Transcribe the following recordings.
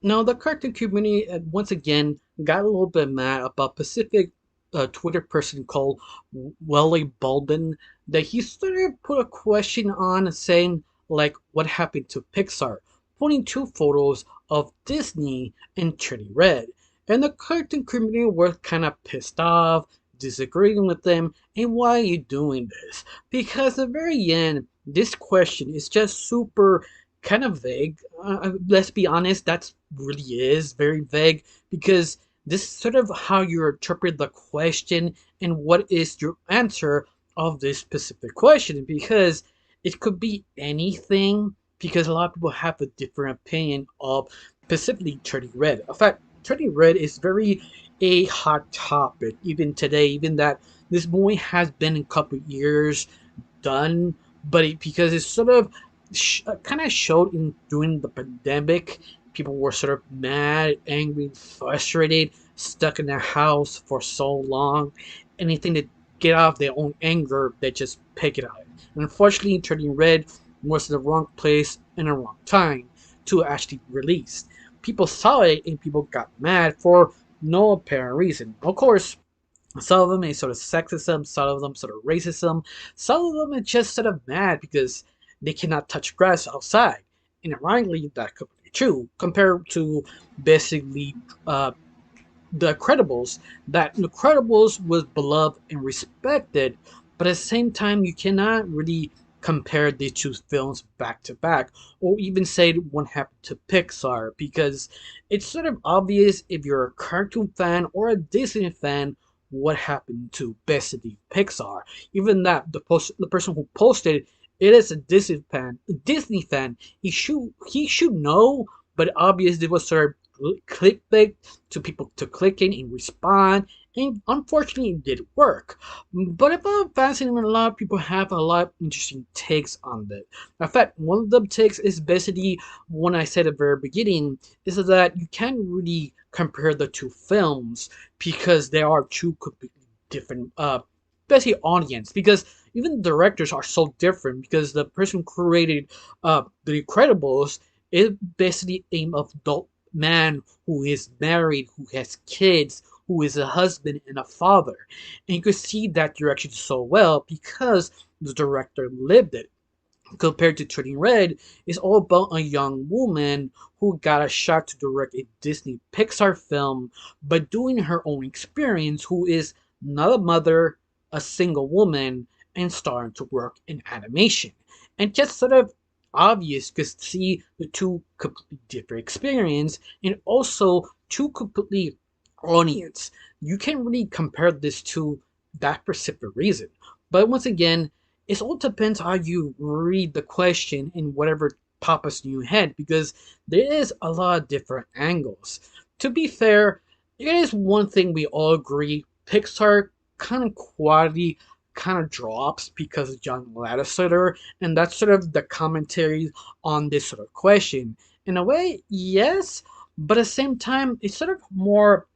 Now, the cartoon community once again got a little bit mad about Pacific Twitter person called Welly Baldwin that he sort of put a question on saying, like, what happened to Pixar, pointing to photos of Disney and Turning Red. And the cartoon community were kind of pissed off, disagreeing with them, and why are you doing this? Because at the very end, this question is just super kind of vague. Let's be honest, that's really is very vague because this is sort of how you interpret the question and what is your answer of this specific question because it could be anything because a lot of people have a different opinion of specifically Turning Red. In fact, Turning Red is very a hot topic even today, even that this movie has been a couple years done, but because it's sort of kind of showed in during the pandemic, people were sort of mad, angry, frustrated, stuck in their house for so long. Anything to get out of their own anger, they just pick it out. And unfortunately, Turning Red was in the wrong place and the wrong time to actually release. People saw it and people got mad for no apparent reason. Of course, some of them is sort of sexism, some of them sort of racism, some of them are just sort of mad because they cannot touch grass outside. And ironically, that's completely true compared to basically the Credibles. That the Credibles was beloved and respected, but at the same time, you cannot really compare these two films back to back, or even say one happened to Pixar, because it's sort of obvious if you're a cartoon fan or a Disney fan what happened to basically Pixar. Even that the person who posted it is a Disney fan. He should know, but obviously it was sort of clickbait to people to click in and respond, and unfortunately it did work. But about fascinating, a lot of people have a lot of interesting takes on that. In fact, one of the takes is basically one I said at the very beginning, is that you can't really compare the two films because they are two completely different basically audience, because even the directors are so different, because the person who created the Incredibles is basically aimed of adult man who is married, who has kids, who is a husband and a father. And you could see that direction so well because the director lived it. Compared to Turning Red, is all about a young woman who got a shot to direct a Disney Pixar film, but doing her own experience, who is not a mother, a single woman, and starting to work in animation. And just sort of obvious because see the two completely different experience and also two completely audience. You can't really compare this to that specific reason. But once again, it all depends how you read the question and whatever pops in your head because there is a lot of different angles. To be fair, it is one thing we all agree Pixar kind of quality kind of drops because of John Lasseter, and that's sort of the commentary on this sort of question. In a way, yes, but at the same time, it's sort of more,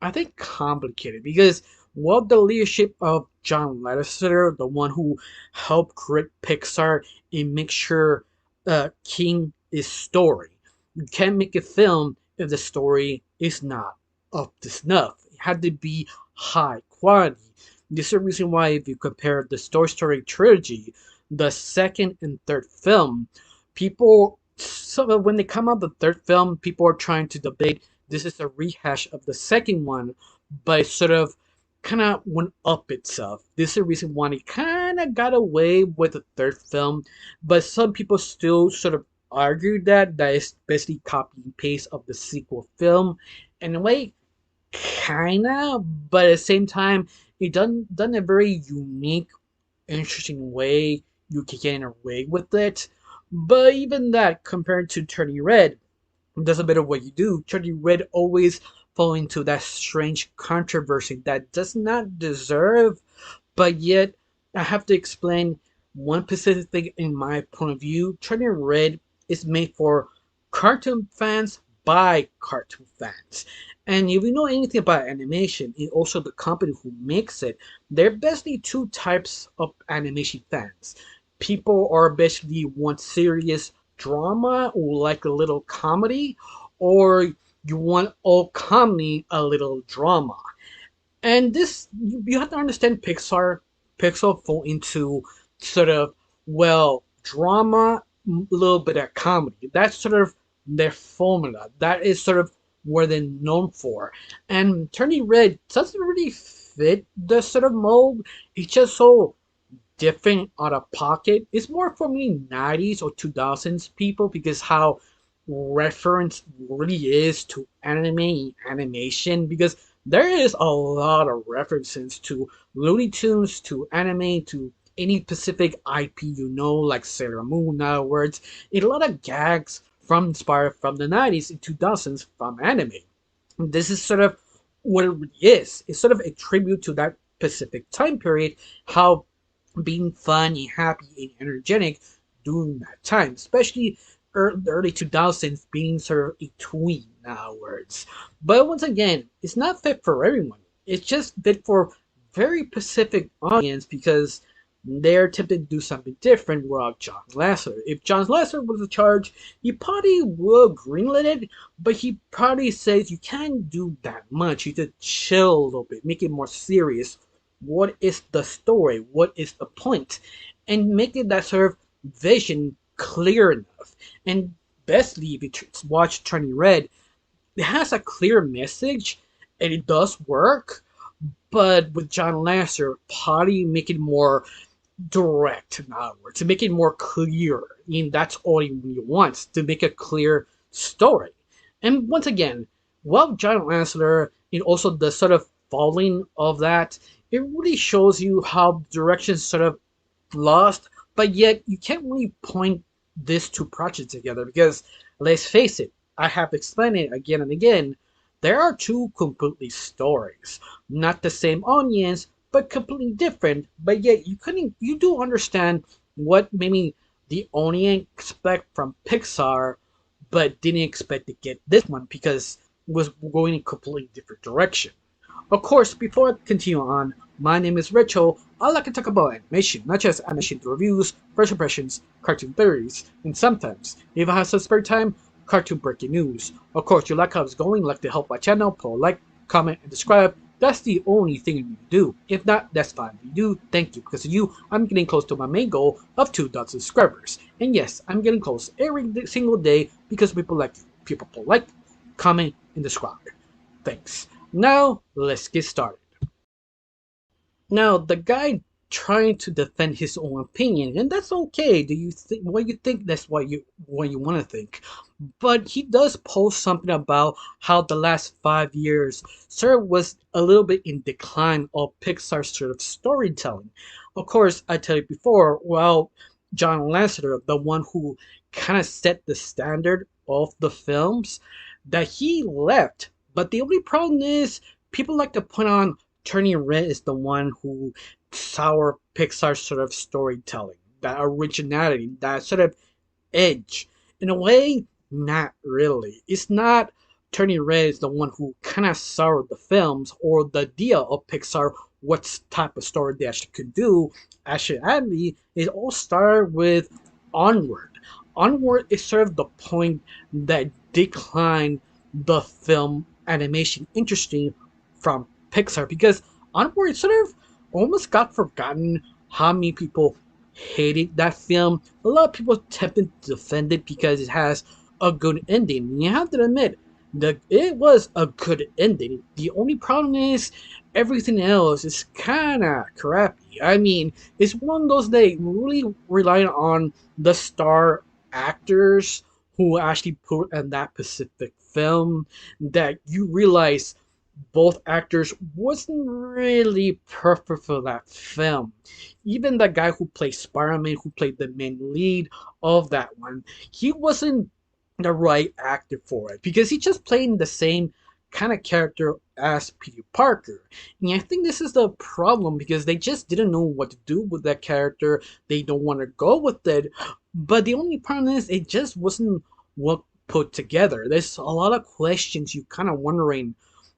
I think, complicated because while the leadership of John Lasseter, the one who helped create Pixar and make sure King is story, you can't make a film if the story is not up to snuff. It had to be high quality. This is the reason why if you compare the Toy Story trilogy, the second and third film, people so when they come out the third film, people are trying to debate this is a rehash of the second one, but it sort of kind of went up itself. This is the reason why it kind of got away with the third film, but some people still sort of argue that is basically copy and paste of the sequel film. In a way, kinda, but at the same time, it done a very unique, interesting way you can get away with it. But even that, compared to Turning Red, it doesn't matter what you do. Turning Red always fall into that strange controversy that does not deserve, but yet I have to explain one specific thing in my point of view. Turning Red is made for cartoon fans by cartoon fans. And if you know anything about animation, and also the company who makes it, there are basically two types of animation fans. People are basically want serious drama or like a little comedy, or you want all comedy, a little drama. And this, you have to understand Pixar. Pixar fall into sort of, well, drama, a little bit of comedy. That's sort of their formula. That is sort of where they're known for. And Turning Red doesn't really fit the sort of mold. It's just so different out of pocket. It's more for me 90s or 2000s people because how reference really is to anime animation, because there is a lot of references to Looney Tunes, to anime, to any specific IP, like Sailor Moon. In other words, a lot of gags from inspired from the 90s and 2000s from anime. This is sort of what it really is. It's sort of a tribute to that specific time period, how being fun and happy and energetic during that time, especially the early 2000s being sort of a tween words. But once again, it's not fit for everyone. It's just fit for very specific audience because they're tempted to do something different without John Lasseter. If John Lasseter was in charge, he probably would greenlit it, but he probably says you can't do that much. You just chill a little bit, make it more serious. What is the story? What is the point? And make it that sort of vision clear enough. And bestly, if you watch Turning Red, it has a clear message and it does work. But with John Lasseter, probably make it more direct, in other words, to make it more clear. I mean, that's all he wants, to make a clear story. And once again, while John Lasseter and also the sort of following of that, it really shows you how direction sort of lost, but yet you can't really point these two projects together because, let's face it, I have explained it again and again. There are two completely stories, not the same audience, but completely different. But yet you do understand what maybe the audience expect from Pixar, but didn't expect to get this one because it was going in a completely different direction. Of course, before I continue on, my name is Rachel. I like to talk about animation, not just animation reviews, first impressions, cartoon theories, and sometimes, if I have some spare time, cartoon breaking news. Of course, you like how it's going, like to help my channel, put a like, comment, and subscribe. That's the only thing you need to do. If not, that's fine. If you do, thank you. Because of you, I'm getting close to my main goal of 2,000 subscribers. And yes, I'm getting close every single day because people like you. People like, comment, and subscribe. Thanks. Now, let's get started. Now, the guy trying to defend his own opinion, and that's okay. Do you think what you think? That's what you want to think. But he does post something about how the last 5 years sort of was a little bit in decline of Pixar's sort of storytelling. Of course, I tell you before, well, John Lasseter, the one who kind of set the standard of the films, that he left. But the only problem is people like to put on Turning Red is the one who sour Pixar sort of storytelling, that originality, that sort of edge. In a way, not really. It's not Turning Red is the one who kind of soured the films or the idea of Pixar, what type of story they actually could do. Actually, it all started with Onward. Onward is sort of the point that declined the film animation interesting from Pixar because Onward sort of almost got forgotten how many people hated that film. A lot of people tempted to defend it because it has a good ending. And you have to admit that it was a good ending. The only problem is everything else is kind of crappy. I mean, it's one of those they really rely on the star actors who actually put in that specific film that you realize both actors wasn't really perfect for that film. Even the guy who played Spider-Man, who played the main lead of that one, he wasn't the right actor for it because he just played the same kind of character as Peter Parker. And I think this is the problem because they just didn't know what to do with that character. They don't want to go with it. But the only problem is it just wasn't well put together. There's a lot of questions you kind of wondering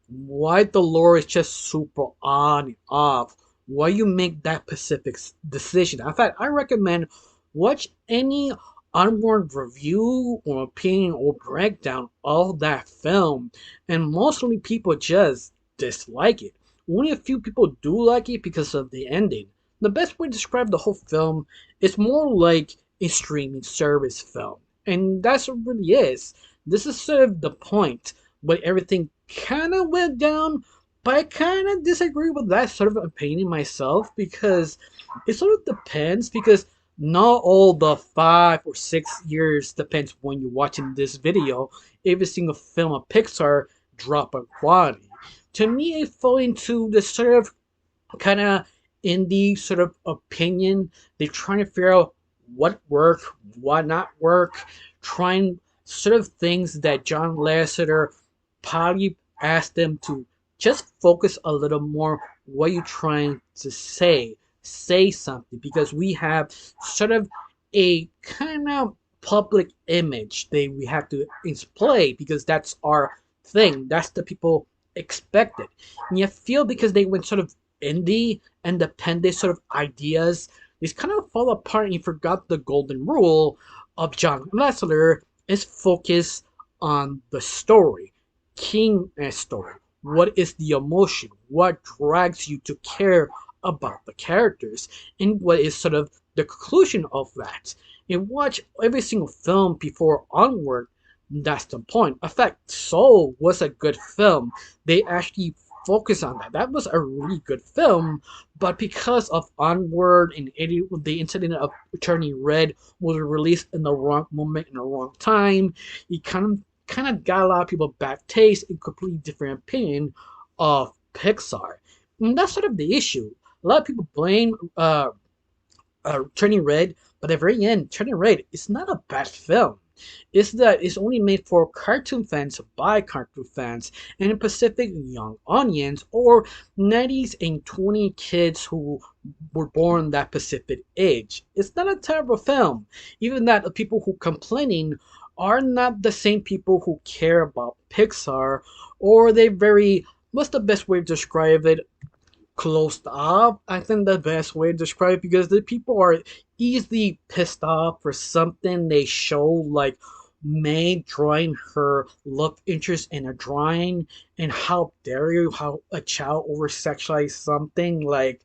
why the lore is just super on and off. Why you make that specific decision. In fact, I recommend watch any onward review or opinion or breakdown of that film, and mostly people just dislike it. Only a few people do like it because of the ending. The best way to describe the whole film is more like a streaming service film, and that's what it really is. This is sort of the point where everything kind of went down, but I kind of disagree with that sort of opinion myself because it sort of depends because not all the 5 or 6 years depends when you're watching this video. Every single film of Pixar drop in quality. To me, it fell into the sort of kind of indie sort of opinion. They're trying to figure out what work, what not work, trying sort of things that John Lasseter probably asked them to just focus a little more what you're trying to say. Say something because we have sort of a kind of public image that we have to display because that's our thing. That's the people expect it. And you feel because they went sort of indie, independent sort of ideas, these kind of fall apart and you forgot the golden rule of John Lasseter is focus on the story. King and story. What is the emotion? What drags you to care about the characters? And what is sort of the conclusion of that? And watch every single film before onward. That's the point. In fact, Soul was a good film. They actually focus on that. That was a really good film, but because of Onward and the incident of Turning Red was released in the wrong moment in the wrong time, it kind of got a lot of people bad taste and completely different opinion of Pixar. And that's sort of the issue. A lot of people blame Turning Red, but at the very end, Turning Red is not a bad film. It's that it's only made for cartoon fans by cartoon fans and a Pacific young audience or 90s and 20 kids who were born that Pacific age. It's not a terrible film. Even that the people who complaining are not the same people who care about Pixar or they very what's the best way to describe it? Closed off. I think the best way to describe it because the people are easily pissed off for something they show like May drawing her love interest in a drawing and how dare you how a child over sexualize something like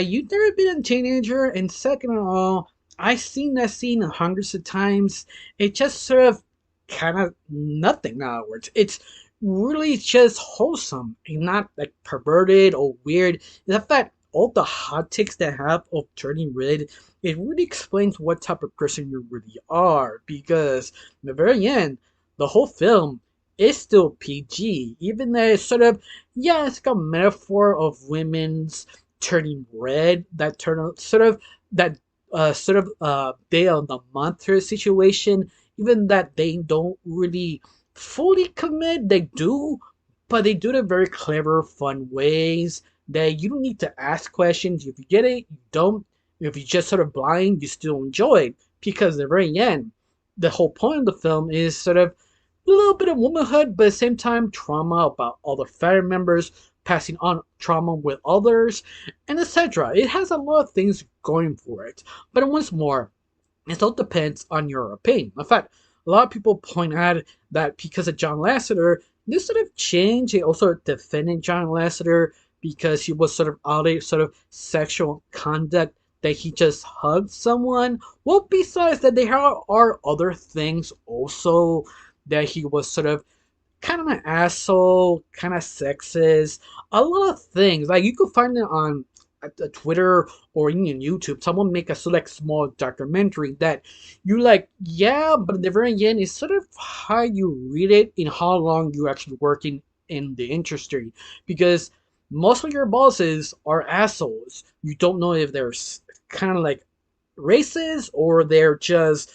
you've never been a teenager and second of all I've seen that scene hundreds of times. It just sort of kind of nothing in other words. It's really just wholesome and not like perverted or weird. The fact all the hot takes they have of turning red, it really explains what type of person you really are. Because in the very end, the whole film is still PG, even though it's sort of yeah, it's like a metaphor of women's turning red. That turn sort of that day of the month situation. Even that they don't really fully commit. They do, but they do it in very clever, fun ways that you don't need to ask questions. If you get it, you don't. If you just sort of blind, you still enjoy it because at the very end, the whole point of the film is sort of a little bit of womanhood, but at the same time, trauma about all the family members passing on trauma with others, and etc. It has a lot of things going for it. But once more, it all depends on your opinion. In fact, a lot of people point out that because of John Lasseter, this sort of changed. They also defended John Lasseter because he was sort of out of sort of sexual conduct that he just hugged someone. Well, besides that, there are other things also that he was sort of kind of an asshole, kind of sexist, a lot of things. Like you could find it on Twitter or even on YouTube. Someone make a select small documentary that you like, yeah, but at the very end, it's sort of how you read it and how long you actually working in the industry. Because most of your bosses are assholes. You don't know if they're kind of like racist or they're just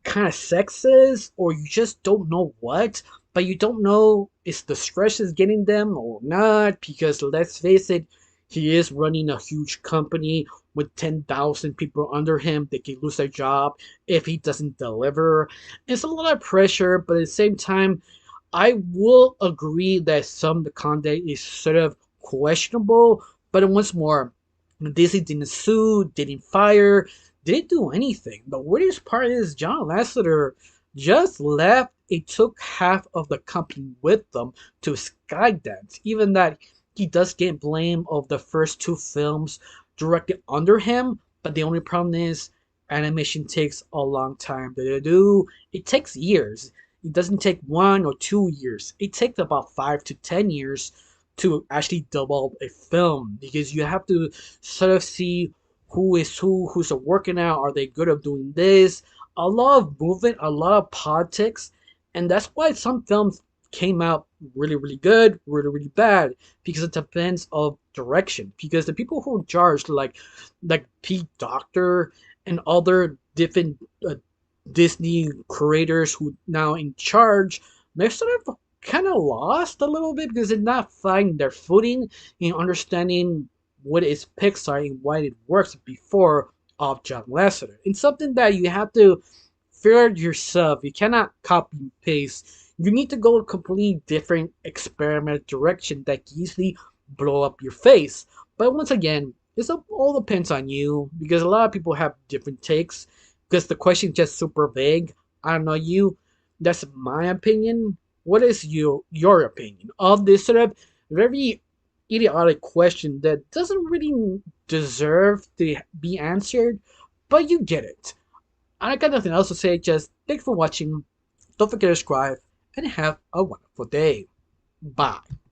kind of sexist or you just don't know what, but you don't know if the stress is getting them or not because let's face it, he is running a huge company with 10,000 people under him. They can lose their job if he doesn't deliver. It's a lot of pressure, but at the same time, I will agree that some of the content is sort of questionable. But once more, Disney didn't sue, didn't fire. didn't do anything. The weirdest part is John Lasseter just left. It took half of the company with them to Skydance. Even that he does get blame of the first two films directed under him, but the only problem is animation takes a long time to do. It takes years. It doesn't take 1 or 2 years. It takes about 5 to 10 years to actually develop a film because you have to sort of see who is who, who's working out, are they good at doing this? A lot of movement, a lot of politics, and that's why some films came out really, really good, really, really bad, because it depends of direction. Because the people who are charged, like Pete Docter and other different Disney creators who now in charge, they're sort of kind of lost a little bit because they're not finding their footing in understanding what is Pixar and why it works before of John Lasseter. It's something that you have to figure out yourself. You cannot copy and paste. You need to go a completely different experiment direction that can easily blow up your face. But once again, all depends on you because a lot of people have different takes because the question is just super vague. I don't know you. That's my opinion. What is your opinion of this sort of very idiotic question that doesn't really deserve to be answered, but you get it. I got nothing else to say. Just thanks for watching. Don't forget to subscribe and have a wonderful day. Bye.